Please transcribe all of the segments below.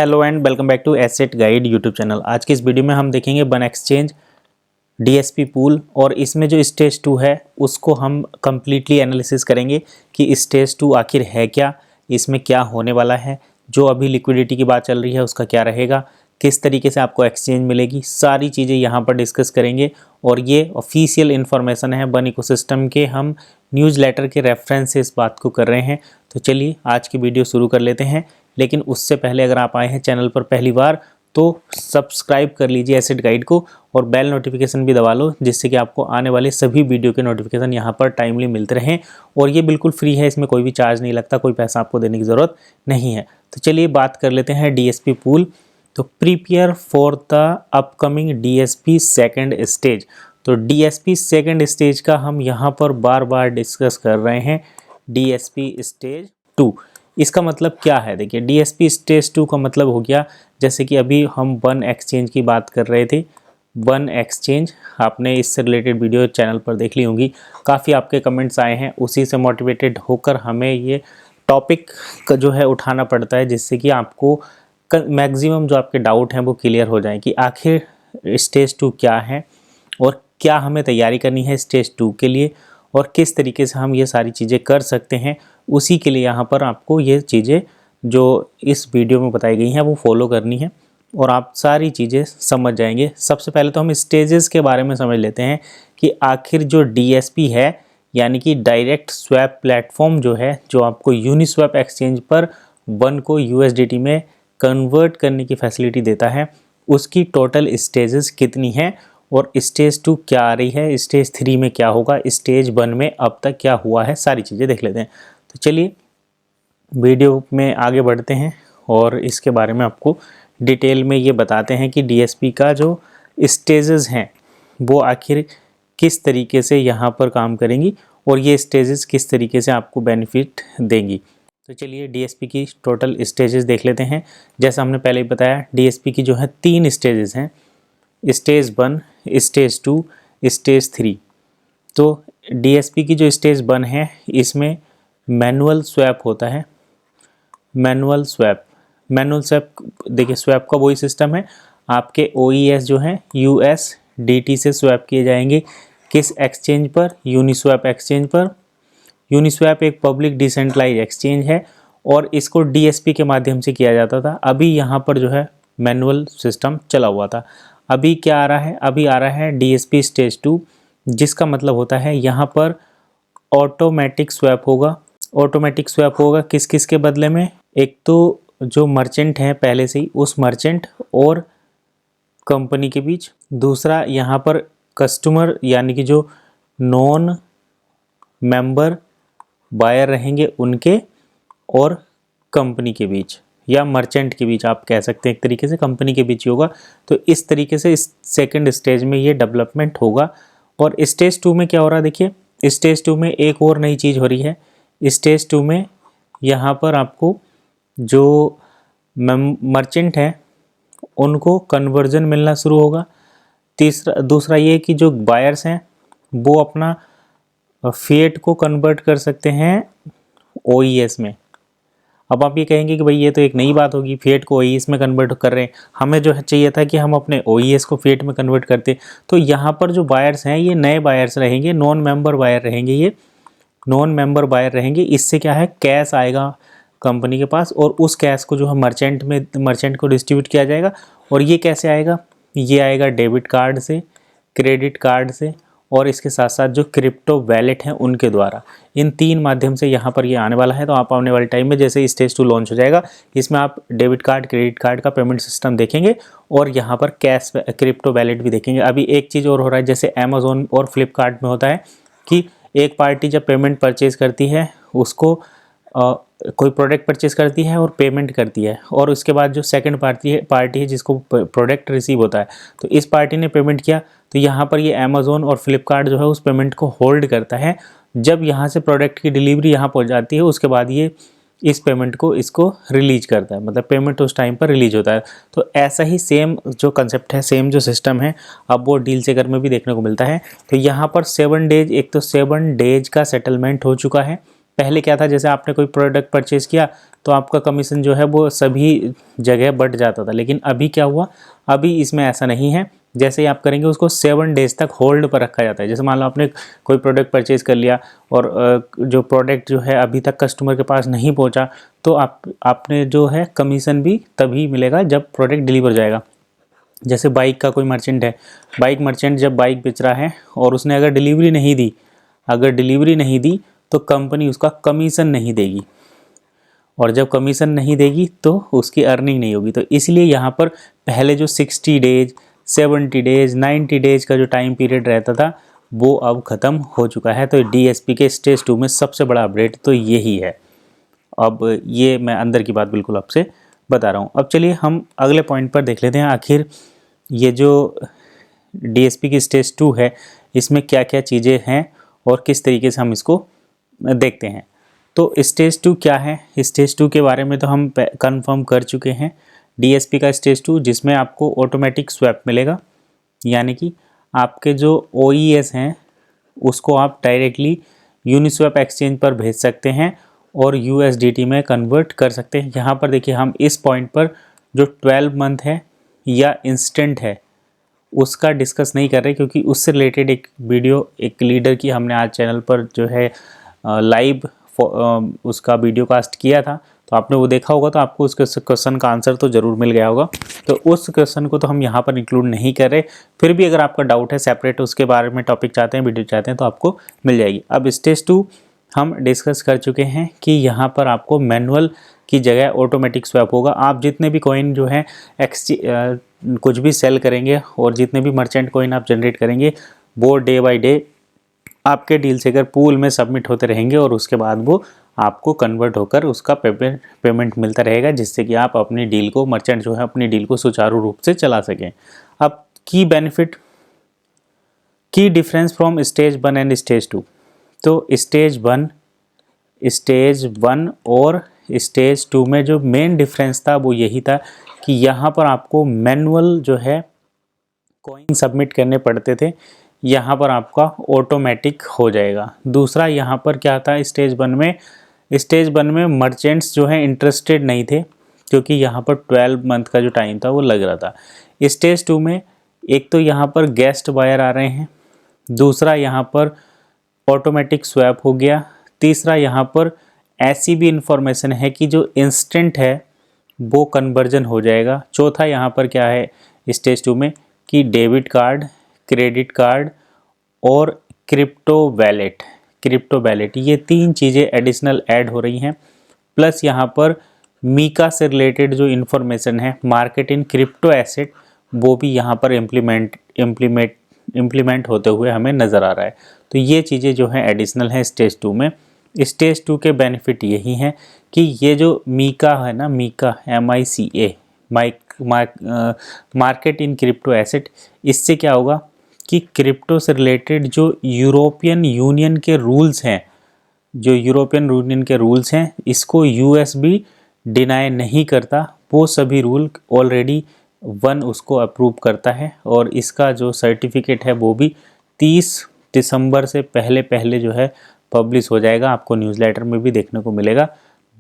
Hello and welcome back to Asset Guide YouTube channel. आज की इस वीडियो में हम देखेंगे वन एक्सचेंज डीएसपी पूल और इसमें जो स्टेज 2 है उसको हम कम्प्लीटली एनालिसिस करेंगे कि स्टेज 2 आखिर है क्या, इसमें क्या होने वाला है, जो अभी लिक्विडिटी की बात चल रही है उसका क्या रहेगा, किस तरीके से आपको एक्सचेंज मिलेगी, सारी चीज़ें यहाँ पर डिस्कस करेंगे। और ये ऑफिशियल इन्फॉर्मेशन है वन इकोसिस्टम के, हम न्यूज़लेटर के रेफरेंस से इस बात को कर रहे हैं। तो चलिए आज की वीडियो शुरू कर लेते हैं। लेकिन उससे पहले अगर आप आए हैं चैनल पर पहली बार तो सब्सक्राइब कर लीजिए एसेट गाइड को और बेल नोटिफिकेशन भी दबा लो, जिससे कि आपको आने वाले सभी वीडियो के नोटिफिकेशन यहाँ पर टाइमली मिलते रहें। और ये बिल्कुल फ्री है, इसमें कोई भी चार्ज नहीं लगता, कोई पैसा आपको देने की ज़रूरत नहीं है। तो चलिए बात कर लेते हैं डीएसपी पूल। तो prepare for the upcoming DSP second stage. तो डीएसपी सेकेंड स्टेज का हम यहाँ पर बार बार डिस्कस कर रहे हैं। डीएसपी स्टेज 2 इसका मतलब क्या है? देखिए, डीएसपी स्टेज 2 का मतलब हो गया, जैसे कि अभी हम वन एक्सचेंज की बात कर रहे थे। वन एक्सचेंज आपने इससे रिलेटेड वीडियो चैनल पर देख ली होंगी, काफ़ी आपके कमेंट्स आए हैं, उसी से मोटिवेटेड होकर हमें ये टॉपिक का जो है उठाना पड़ता है, जिससे कि आपको मैक्सिमम जो आपके डाउट हैं वो क्लियर हो जाएं कि आखिर स्टेज 2 क्या है और क्या हमें तैयारी करनी है स्टेज 2 के लिए और किस तरीके से हम ये सारी चीज़ें कर सकते हैं। उसी के लिए यहाँ पर आपको ये चीज़ें जो इस वीडियो में बताई गई हैं वो फॉलो करनी है और आप सारी चीज़ें समझ जाएंगे। सबसे पहले तो हम स्टेजेस के बारे में समझ लेते हैं कि आखिर जो डीएसपी है, यानी कि डायरेक्ट स्वैप प्लेटफॉर्म जो है, जो आपको यूनिस्वैप एक्सचेंज पर वन को यूएसडीटी में कन्वर्ट करने की फैसिलिटी देता है, उसकी टोटल स्टेजेस कितनी हैं और स्टेज 2 क्या आ रही है, स्टेज 3 में क्या होगा, स्टेज 1 में अब तक क्या हुआ है, सारी चीज़ें देख लेते हैं। तो चलिए वीडियो में आगे बढ़ते हैं और इसके बारे में आपको डिटेल में ये बताते हैं कि डीएसपी का जो स्टेजेस हैं वो आखिर किस तरीके से यहाँ पर काम करेंगी और ये स्टेजेस किस तरीके से आपको बेनिफिट देंगी। तो चलिए डीएसपी की टोटल स्टेजेस देख लेते हैं। जैसा हमने पहले ही बताया, डीएसपी की जो है 3 स्टेजेस हैं, स्टेज 1, स्टेज 2, स्टेज 3। तो डीएसपी की जो स्टेज 1 है इसमें मैनुअल स्वैप होता है। मैनुअल स्वैप देखिए, स्वैप का वही सिस्टम है, आपके ओईएस जो हैं यूएसडीटी से स्वैप किए जाएंगे। किस एक्सचेंज पर? यूनिस्वैप एक्सचेंज पर। यूनिस्वैप एक पब्लिक डिसेंट्रलाइज एक्सचेंज है और इसको डीएसपी के माध्यम से किया जाता था। अभी यहाँ पर जो है मैनुअल सिस्टम चला हुआ था। अभी क्या आ रहा है? अभी आ रहा है डीएसपी स्टेज 2, जिसका मतलब होता है यहाँ पर ऑटोमेटिक स्वैप होगा। ऑटोमेटिक स्वैप होगा किस किस के बदले में? एक तो जो मर्चेंट हैं पहले से ही, उस मर्चेंट और कंपनी के बीच। दूसरा यहाँ पर कस्टमर यानी कि जो नॉन मेंबर बायर रहेंगे उनके और कंपनी के बीच, या मर्चेंट के बीच आप कह सकते हैं, एक तरीके से कंपनी के बीच ही होगा। तो इस तरीके से इस सेकंड स्टेज में ये डेवलपमेंट होगा। और स्टेज 2 में क्या हो रहा है? देखिए, स्टेज 2 में एक और नई चीज़ हो रही है। स्टेज 2 में यहाँ पर आपको जो मर्चेंट हैं उनको कन्वर्जन मिलना शुरू होगा। दूसरा ये कि जो बायर्स हैं वो अपना फिएट को कन्वर्ट कर सकते हैं ओईएस में। अब आप ये कहेंगे कि भाई ये तो एक नई बात होगी, फिएट को ओईएस में कन्वर्ट कर रहे हैं, हमें जो है चाहिए था कि हम अपने ओईएस को फिएट में कन्वर्ट करते। तो यहाँ पर जो बायर्स हैं ये नए बायर्स रहेंगे, नॉन मेंबर बायर रहेंगे, ये नॉन मेंबर बायर रहेंगे। इससे क्या है, कैश आएगा कंपनी के पास और उस कैश को जो है मर्चेंट को डिस्ट्रीब्यूट किया जाएगा। और ये कैसे आएगा? ये आएगा डेबिट कार्ड से, क्रेडिट कार्ड से और इसके साथ साथ जो क्रिप्टो वैलेट हैं उनके द्वारा। इन 3 माध्यम से यहाँ पर ये आने वाला है। तो आप आने वाले टाइम में जैसे स्टेज 2 लॉन्च हो जाएगा, इसमें आप डेबिट कार्ड, क्रेडिट कार्ड का पेमेंट सिस्टम देखेंगे और यहाँ पर कैश क्रिप्टो वैलेट भी देखेंगे। अभी एक चीज़ और हो रहा है, जैसे अमेज़ोन और फ्लिपकार्ट में होता है कि एक पार्टी जब पेमेंट परचेज़ करती है, उसको कोई प्रोडक्ट परचेज़ करती है और पेमेंट करती है, और उसके बाद जो सेकंड पार्टी है जिसको प्रोडक्ट रिसीव होता है, तो इस पार्टी ने पेमेंट किया, तो यहाँ पर ये अमेज़ोन और फ्लिपकार्ट जो है उस पेमेंट को होल्ड करता है। जब यहाँ से प्रोडक्ट की डिलीवरी यहाँ पहुँच जाती है, उसके बाद ये इस पेमेंट को इसको रिलीज करता है, मतलब पेमेंट उस टाइम पर रिलीज होता है। तो ऐसा ही सेम जो कंसेप्ट है, सेम जो सिस्टम है, अब वो डील चेकर में भी देखने को मिलता है। तो यहाँ पर 7 डेज, एक तो 7 डेज का सेटलमेंट हो चुका है पहले क्या था, जैसे आपने कोई प्रोडक्ट परचेज़ किया तो आपका कमीशन जो है वो सभी जगह बढ़ जाता था, लेकिन अभी क्या हुआ, अभी इसमें ऐसा नहीं है। जैसे ही आप करेंगे उसको 7 डेज़ तक होल्ड पर रखा जाता है। जैसे मान लो आपने कोई प्रोडक्ट परचेज़ कर लिया और जो प्रोडक्ट जो है अभी तक कस्टमर के पास नहीं पहुंचा, तो आपने जो है कमीशन भी तभी मिलेगा जब प्रोडक्ट डिलीवर जाएगा। जैसे बाइक का कोई मर्चेंट है, बाइक मर्चेंट जब बाइक बेच रहा है और उसने अगर डिलीवरी नहीं दी तो कंपनी उसका कमीशन नहीं देगी, और जब कमीशन नहीं देगी तो उसकी अर्निंग नहीं होगी। तो इसलिए यहाँ पर पहले जो 60 डेज, 70 डेज, 90 डेज का जो टाइम पीरियड रहता था वो अब ख़त्म हो चुका है। तो DSP के स्टेज 2 में सबसे बड़ा अपडेट तो यही है। अब ये मैं अंदर की बात बिल्कुल आपसे बता रहा हूँ। अब चलिए हम अगले पॉइंट पर देख लेते हैं, आखिर ये जो DSP की स्टेज 2 है इसमें क्या क्या चीज़ें हैं और किस तरीके से हम इसको देखते हैं। तो स्टेज 2 क्या है, स्टेज 2 के बारे में तो हम कंफर्म कर चुके हैं। DSP का स्टेज 2 जिसमें आपको ऑटोमेटिक स्वैप मिलेगा, यानी कि आपके जो OES हैं उसको आप डायरेक्टली यूनिस्वैप एक्सचेंज पर भेज सकते हैं और USDT में कन्वर्ट कर सकते हैं। यहाँ पर देखिए हम इस पॉइंट पर जो 12 मंथ है या इंस्टेंट है उसका डिस्कस नहीं कर रहे, क्योंकि उससे रिलेटेड एक वीडियो एक लीडर की हमने आज चैनल पर जो है लाइव उसका वीडियो कास्ट किया था, तो आपने वो देखा होगा, तो आपको उस क्वेश्चन का आंसर तो ज़रूर मिल गया होगा। तो उस क्वेश्चन को तो हम यहाँ पर इंक्लूड नहीं कर रहे, फिर भी अगर आपका डाउट है सेपरेट उसके बारे में टॉपिक चाहते हैं, वीडियो चाहते हैं, तो आपको मिल जाएगी। अब स्टेज 2 हम डिस्कस कर चुके हैं कि यहाँ पर आपको मैनुअल की जगह ऑटोमेटिक स्वैप होगा। आप जितने भी कॉइन जो है कुछ भी सेल करेंगे और जितने भी मर्चेंट कॉइन आप जनरेट करेंगे वो डे बाय डे आपके डील से अगर पूल में सबमिट होते रहेंगे और उसके बाद वो आपको कन्वर्ट होकर उसका पेमेंट मिलता रहेगा, जिससे कि आप अपनी डील को, मर्चेंट जो है अपनी डील को सुचारू रूप से चला सकें। अब की difference from stage 1 and stage 2। तो स्टेज 1 और स्टेज 2 में जो मेन डिफरेंस था वो यही था कि यहाँ पर आपको मैनुअल जो है कॉइन सबमिट करने पड़ते थे, यहाँ पर आपका ऑटोमेटिक हो जाएगा। दूसरा यहाँ पर क्या था, स्टेज 1 में मर्चेंट्स जो हैं इंटरेस्टेड नहीं थे, क्योंकि यहाँ पर 12 मंथ का जो टाइम था वो लग रहा था। स्टेज 2 में एक तो यहाँ पर गेस्ट बायर आ रहे हैं, दूसरा यहाँ पर ऑटोमेटिक स्वैप हो गया, तीसरा यहाँ पर ऐसी भी इंफॉर्मेशन है कि जो इंस्टेंट है वो कन्वर्जन हो जाएगा। चौथा यहाँ पर क्या है स्टेज 2 में कि डेबिट कार्ड, क्रेडिट कार्ड और क्रिप्टो वैलेट ये 3 चीज़ें एडिशनल ऐड हो रही हैं। प्लस यहाँ पर मीका से रिलेटेड जो इन्फॉर्मेशन है, मार्केट इन क्रिप्टो एसेट, वो भी यहाँ पर इम्प्लीमेंट होते हुए हमें नज़र आ रहा है। तो ये चीज़ें जो हैं एडिशनल हैं स्टेज 2 में। स्टेज 2 के बेनिफिट यही हैं कि ये जो मीका है ना, MiCA MICA market in crypto asset, इससे क्या होगा कि क्रिप्टो से रिलेटेड जो यूरोपियन यूनियन के रूल्स हैं, इसको US भी डिनाई नहीं करता। वो सभी रूल ऑलरेडी उसको अप्रूव करता है और इसका जो सर्टिफिकेट है वो भी 30 दिसंबर से पहले जो है पब्लिश हो जाएगा। आपको न्यूज़लेटर में भी देखने को मिलेगा।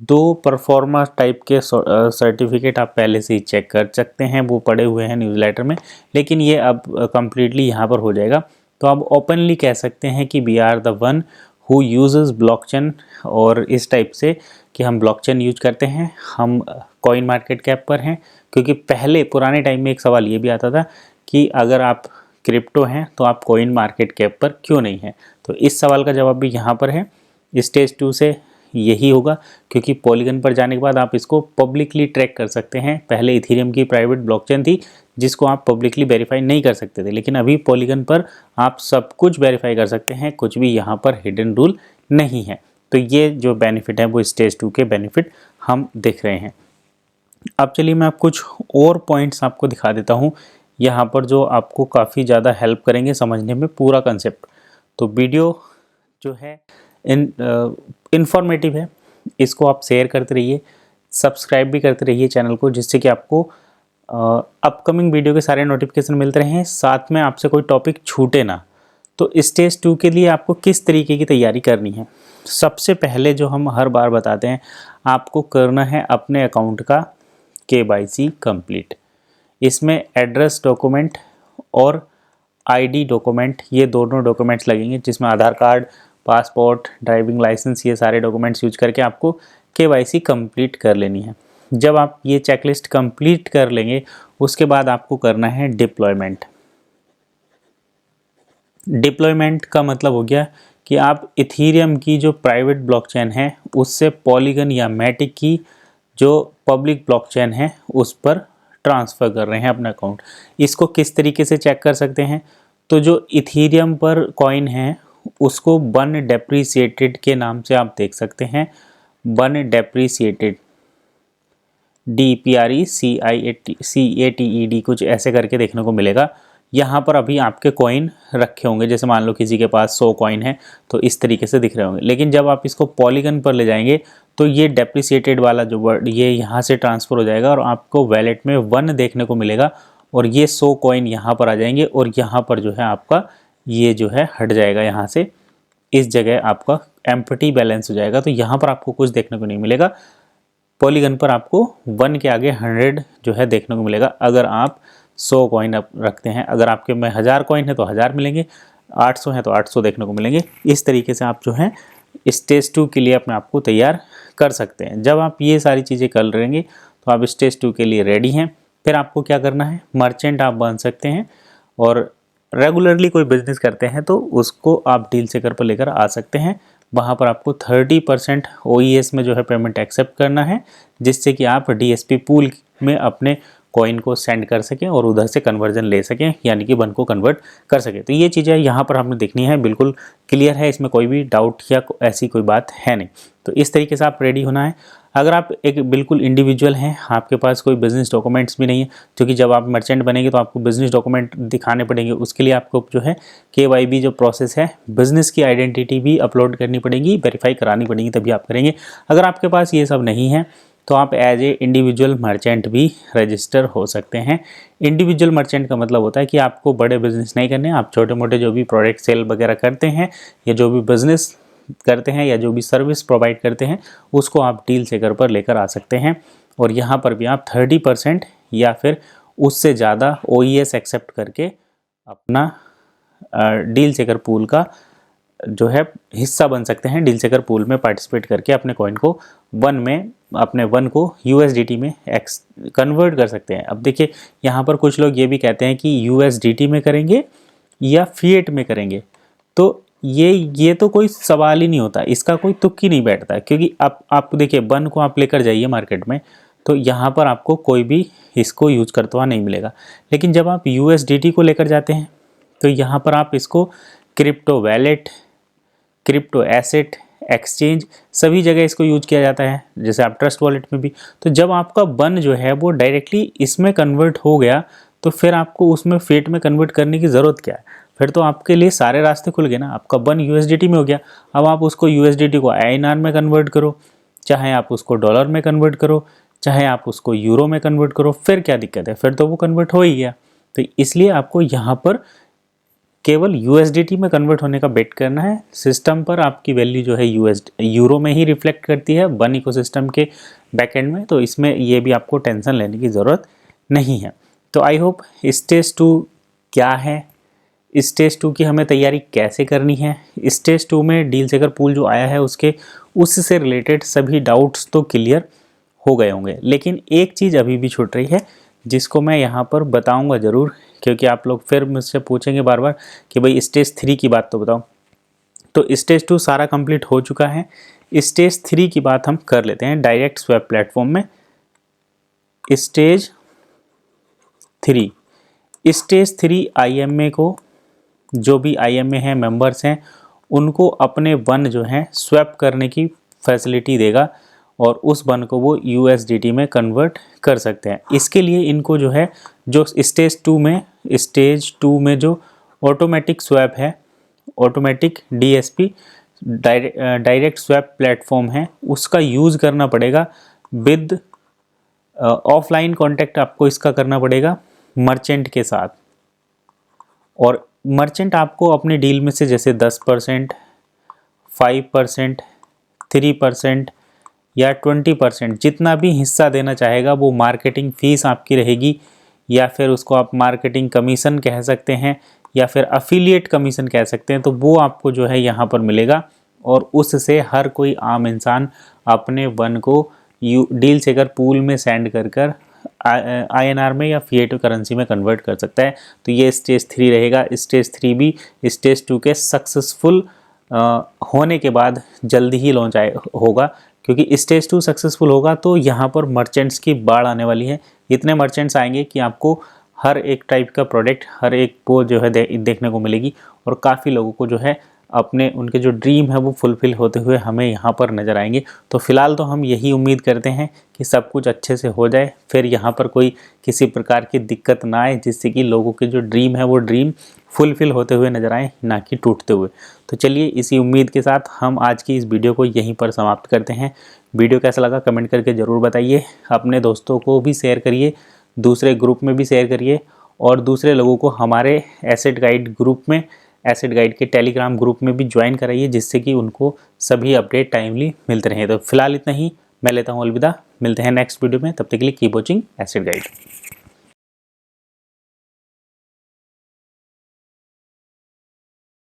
2 परफॉर्मा टाइप के सर्टिफिकेट आप पहले से ही चेक कर सकते हैं, वो पड़े हुए हैं न्यूज़लेटर में, लेकिन ये अब कम्प्लीटली यहाँ पर हो जाएगा। तो आप ओपनली कह सकते हैं कि we are the one who uses blockchain, और इस टाइप से कि हम ब्लॉकचेन यूज करते हैं, हम कॉइन मार्केट कैप पर हैं। क्योंकि पहले पुराने टाइम में एक सवाल ये भी आता था कि अगर आप क्रिप्टो हैं तो आप कॉइन मार्केट कैप पर क्यों नहीं हैं। तो इस सवाल का जवाब भी यहाँ पर है। स्टेज 2 से यही होगा, क्योंकि पॉलीगन पर जाने के बाद आप इसको पब्लिकली ट्रैक कर सकते हैं। पहले इथेरियम की प्राइवेट ब्लॉकचेन थी जिसको आप पब्लिकली वेरीफाई नहीं कर सकते थे, लेकिन अभी पॉलीगन पर आप सब कुछ वेरीफाई कर सकते हैं, कुछ भी यहाँ पर हिडन रूल नहीं है। तो ये जो बेनिफिट है वो स्टेज 2 के बेनिफिट हम देख रहे हैं। अब चलिए मैं कुछ और पॉइंट्स आपको दिखा देता हूँ यहाँ पर, जो आपको काफ़ी ज़्यादा हेल्प करेंगे समझने में पूरा कंसेप्ट। तो वीडियो जो है इन्फॉर्मेटिव है, इसको आप शेयर करते रहिए, सब्सक्राइब भी करते रहिए चैनल को, जिससे कि आपको अपकमिंग वीडियो के सारे नोटिफिकेशन मिलते रहें, साथ में आपसे कोई टॉपिक छूटे ना। तो स्टेज 2 के लिए आपको किस तरीके की तैयारी करनी है? सबसे पहले जो हम हर बार बताते हैं, आपको करना है अपने अकाउंट का KYC कंप्लीट। इसमें एड्रेस डॉक्यूमेंट और ID डॉक्यूमेंट, ये दोनों डॉक्यूमेंट्स लगेंगे, जिसमें आधार कार्ड, पासपोर्ट, ड्राइविंग लाइसेंस, ये सारे डॉक्यूमेंट्स यूज करके आपको KYC कंप्लीट कर लेनी है। जब आप ये चेकलिस्ट कंप्लीट कर लेंगे, उसके बाद आपको करना है डिप्लॉयमेंट। डिप्लॉयमेंट का मतलब हो गया कि आप इथीरियम की जो प्राइवेट ब्लॉकचेन है उससे पॉलीगन या मैटिक की जो पब्लिक ब्लॉकचेन है उस पर ट्रांसफ़र कर रहे हैं अपना अकाउंट। इसको किस तरीके से चेक कर सकते हैं? तो जो इथीरियम पर कॉइन है उसको बन डेप्रीसिएटेड के नाम से आप देख सकते हैं। बन डेप्रीसिएटेड, DPRECATED कुछ ऐसे करके देखने को मिलेगा। यहाँ पर अभी आपके कॉइन रखे होंगे, जैसे मान लो किसी के पास 100 कॉइन है तो इस तरीके से दिख रहे होंगे। लेकिन जब आप इसको पॉलीगन पर ले जाएंगे तो ये डेप्रिसिएटेड वाला जो वर्ड ये यहाँ से ट्रांसफ़र हो जाएगा और आपको वैलेट में 1 देखने को मिलेगा और ये 100 कॉइन यहाँ पर आ जाएंगे और यहाँ पर जो है आपका ये जो है हट जाएगा, यहाँ से इस जगह आपका एम्प्टी बैलेंस हो जाएगा। तो यहाँ पर आपको कुछ देखने को नहीं मिलेगा। पॉलीगन पर आपको 1 के आगे 100 जो है देखने को मिलेगा अगर आप 100 कॉइन रखते हैं। अगर आपके में 1000 कॉइन है तो 1000 मिलेंगे, 800 है तो 800 देखने को मिलेंगे। इस तरीके से आप जो है स्टेज 2 के लिए अपने आप को तैयार कर सकते हैं। जब आप ये सारी चीज़ें कर लेंगे तो आप स्टेज 2 के लिए रेडी हैं। फिर आपको क्या करना है, मर्चेंट आप बन सकते हैं और रेगुलरली कोई बिजनेस करते हैं तो उसको आप डील सेकर पर लेकर आ सकते हैं। वहाँ पर आपको 30% OES में जो है पेमेंट एक्सेप्ट करना है, जिससे कि आप DSP पूल में अपने कॉइन को सेंड कर सकें और उधर से कन्वर्जन ले सकें, यानी कि बन को कन्वर्ट कर सकें। तो ये चीज़ें यहाँ पर हमने देखनी है, बिल्कुल क्लियर है, इसमें कोई भी डाउट या ऐसी कोई बात है नहीं। तो इस तरीके से आप रेडी होना है। अगर आप एक बिल्कुल इंडिविजुअल हैं, आपके पास कोई बिज़नेस डॉक्यूमेंट्स भी नहीं है, क्योंकि जब आप मर्चेंट बनेंगे तो आपको बिज़नेस डॉक्यूमेंट दिखाने पड़ेंगे। उसके लिए आपको जो है KYB जो प्रोसेस है, बिज़नेस की आइडेंटिटी भी अपलोड करनी पड़ेगी, वेरीफाई करानी पड़ेगी, तभी आप करेंगे। अगर आपके पास ये सब नहीं है तो आप एज ए इंडिविजुअल मर्चेंट भी रजिस्टर हो सकते हैं। इंडिविजुअल मर्चेंट का मतलब होता है कि आपको बड़े बिजनेस नहीं करने, आप छोटे मोटे जो भी प्रोडक्ट सेल वगैरह करते हैं या जो भी बिज़नेस करते हैं या जो भी सर्विस प्रोवाइड करते हैं उसको आप डील सेकर पर लेकर आ सकते हैं। और यहाँ पर भी आप 30% या फिर उससे ज़्यादा OES एक्सेप्ट करके अपना डील सेकर पूल का जो है हिस्सा बन सकते हैं। डील सेकर पूल में पार्टिसिपेट करके अपने कॉइन को अपने 1 को USDT में कन्वर्ट कर सकते हैं। अब देखिए यहाँ पर कुछ लोग ये भी कहते हैं कि USDT में करेंगे या फिएट में करेंगे, तो ये तो कोई सवाल ही नहीं होता, इसका कोई तुक ही नहीं बैठता, क्योंकि आप देखिए 1 को आप लेकर जाइए मार्केट में तो यहाँ पर आपको कोई भी इसको यूज करता हुआ नहीं मिलेगा। लेकिन जब आप USDT को लेकर जाते हैं तो यहाँ पर आप इसको crypto wallet, crypto asset, exchange सभी जगह इसको यूज किया जाता है, जैसे आप ट्रस्ट वॉलेट में भी। तो जब आपका बन जो है वो डायरेक्टली इसमें कन्वर्ट हो गया तो फिर आपको उसमें फेट में कन्वर्ट करने की ज़रूरत क्या है? फिर तो आपके लिए सारे रास्ते खुल गए ना। आपका बन USDT में हो गया, अब आप उसको USDT को INR में कन्वर्ट करो, चाहे आप उसको डॉलर में कन्वर्ट करो, चाहे आप उसको यूरो में कन्वर्ट करो, फिर क्या दिक्कत है? फिर तो वो कन्वर्ट हो ही गया। तो इसलिए आपको यहाँ पर केवल USDT में कन्वर्ट होने का बेट करना है। सिस्टम पर आपकी वैल्यू जो है यूरो में ही रिफ्लेक्ट करती है बन इकोसिस्टम के बैकएंड में, तो इसमें ये भी आपको टेंशन लेने की ज़रूरत नहीं है। तो आई होप स्टेज 2 क्या है, स्टेज 2 की हमें तैयारी कैसे करनी है, स्टेज 2 में डील सेकर पूल जो आया है उससे रिलेटेड सभी डाउट्स तो क्लियर हो गए होंगे। लेकिन एक चीज़ अभी भी छूट रही है जिसको मैं यहाँ पर बताऊँगा ज़रूर, क्योंकि आप लोग फिर मुझसे पूछेंगे बार बार कि भाई स्टेज 3 की बात तो बताओ। तो स्टेज 2 सारा कंप्लीट हो चुका है, स्टेज 3 की बात हम कर लेते हैं डायरेक्ट स्वैप प्लेटफॉर्म में। स्टेज 3 IMA को, जो भी IMA हैं मेंबर्स हैं उनको अपने वन जो हैं स्वैप करने की फैसिलिटी देगा और उस वन को वो USDT में कन्वर्ट कर सकते हैं। इसके लिए इनको जो है जो स्टेज 2 में जो ऑटोमेटिक स्वैप है, automatic DSP direct swap platform है, उसका यूज़ करना पड़ेगा विद ऑफलाइन कॉन्टैक्ट आपको इसका करना पड़ेगा मर्चेंट के साथ। और मर्चेंट आपको अपनी डील में से जैसे 10%, 5%, 3% या 20% जितना भी हिस्सा देना चाहेगा वो मार्केटिंग फ़ीस आपकी रहेगी, या फिर उसको आप मार्केटिंग कमीशन कह सकते हैं या फिर अफिलिएट कमीशन कह सकते हैं। तो वो आपको जो है यहाँ पर मिलेगा और उससे हर कोई आम इंसान अपने वन को डील चेकर पूल में सेंड कर INR में या फिएट करेंसी में कन्वर्ट कर सकता है। तो ये स्टेज 3 रहेगा। स्टेज 3 भी स्टेज 2 के सक्सेसफुल होने के बाद जल्दी ही लॉन्च होगा, क्योंकि स्टेज 2 सक्सेसफुल होगा तो यहाँ पर मर्चेंट्स की बाढ़ आने वाली है। इतने मर्चेंट्स आएंगे कि आपको हर एक टाइप का प्रोडक्ट, हर एक वो जो है देखने को मिलेगी और काफ़ी लोगों को जो है अपने उनके जो ड्रीम है वो फुलफ़िल होते हुए हमें यहाँ पर नज़र आएंगे। तो फ़िलहाल तो हम यही उम्मीद करते हैं कि सब कुछ अच्छे से हो जाए, फिर यहाँ पर कोई किसी प्रकार की दिक्कत ना आए, जिससे कि लोगों के जो ड्रीम है वो ड्रीम फुलफ़िल होते हुए नज़र आए, ना कि टूटते हुए। तो चलिए इसी उम्मीद के साथ हम आज की इस वीडियो को यहीं पर समाप्त करते हैं। वीडियो कैसा लगा कमेंट करके ज़रूर बताइए, अपने दोस्तों को भी शेयर करिए, दूसरे ग्रुप में भी शेयर करिए और दूसरे लोगों को हमारे एसेट गाइड ग्रुप में, एसेट गाइड के टेलीग्राम ग्रुप में भी ज्वाइन कराइए, जिससे कि उनको सभी अपडेट टाइमली मिलते रहें। तो फिलहाल इतना ही, मैं लेता हूँ अलविदा, मिलते हैं नेक्स्ट वीडियो में, तब तक के लिए कीप वॉचिंग एसेट गाइड।